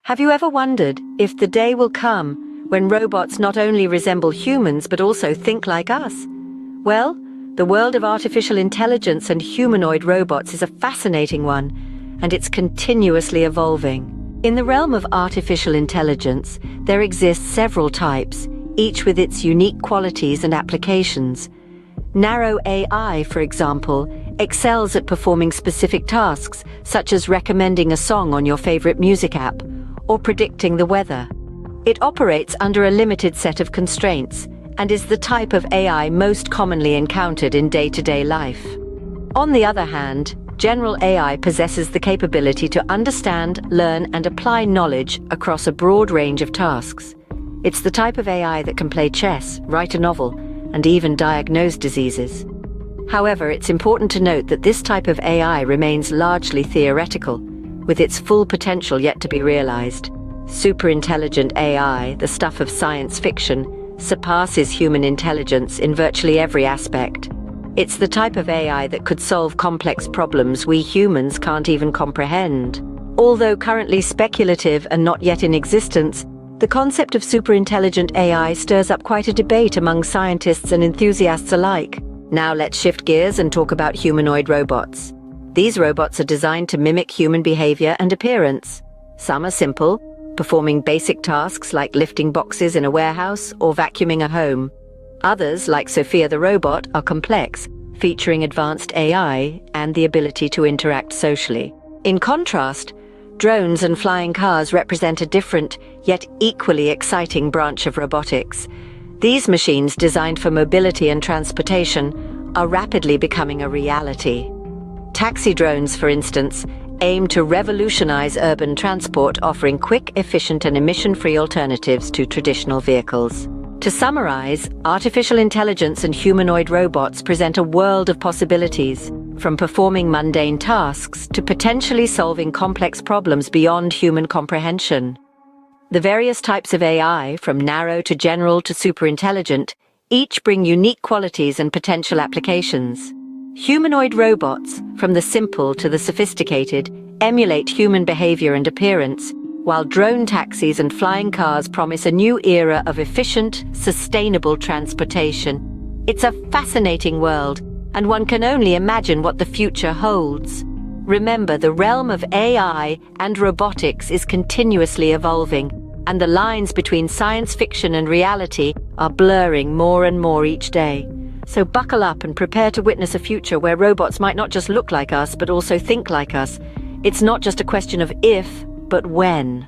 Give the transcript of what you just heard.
Have you ever wondered if the day will come when robots not only resemble humans but also think like us? Well, the world of artificial intelligence and humanoid robots is a fascinating one, and it's continuously evolving. In the realm of artificial intelligence, there exist several types, each with its unique qualities and applications. Narrow AI, for example, excels at performing specific tasks, such as recommending a song on your favorite music app, or predicting the weather. It operates under a limited set of constraints, and is the type of AI most commonly encountered in day-to-day life. On the other hand, general AI possesses the capability to understand, learn, and apply knowledge across a broad range of tasks. It's the type of AI that can play chess, write a novel, and even diagnose diseases. However, it's important to note that this type of AI remains largely theoretical, with its full potential yet to be realized. Superintelligent AI, the stuff of science fiction, surpasses human intelligence in virtually every aspect. It's the type of AI that could solve complex problems we humans can't even comprehend. Although currently speculative and not yet in existence, the concept of superintelligent AI stirs up quite a debate among scientists and enthusiasts alike. Now let's shift gears and talk about humanoid robots. These robots are designed to mimic human behavior and appearance. Some are simple, performing basic tasks like lifting boxes in a warehouse or vacuuming a home. Others, like Sophia the robot, are complex, featuring advanced AI and the ability to interact socially. In contrast, drones and flying cars represent a different, yet equally exciting branch of robotics. These machines, designed for mobility and transportation, are rapidly becoming a reality. Taxi drones, for instance, aim to revolutionize urban transport, offering quick, efficient, and emission-free alternatives to traditional vehicles. To summarize, artificial intelligence and humanoid robots present a world of possibilities, from performing mundane tasks to potentially solving complex problems beyond human comprehension. The various types of AI, from narrow to general to superintelligent, each bring unique qualities and potential applications. Humanoid robots, from the simple to the sophisticated, emulate human behavior and appearance, while drone taxis and flying cars promise a new era of efficient, sustainable transportation. It's a fascinating world, and one can only imagine what the future holds. Remember, the realm of AI and robotics is continuously evolving, and the lines between science fiction and reality are blurring more and more each day. So buckle up and prepare to witness a future where robots might not just look like us, but also think like us. It's not just a question of if, but when.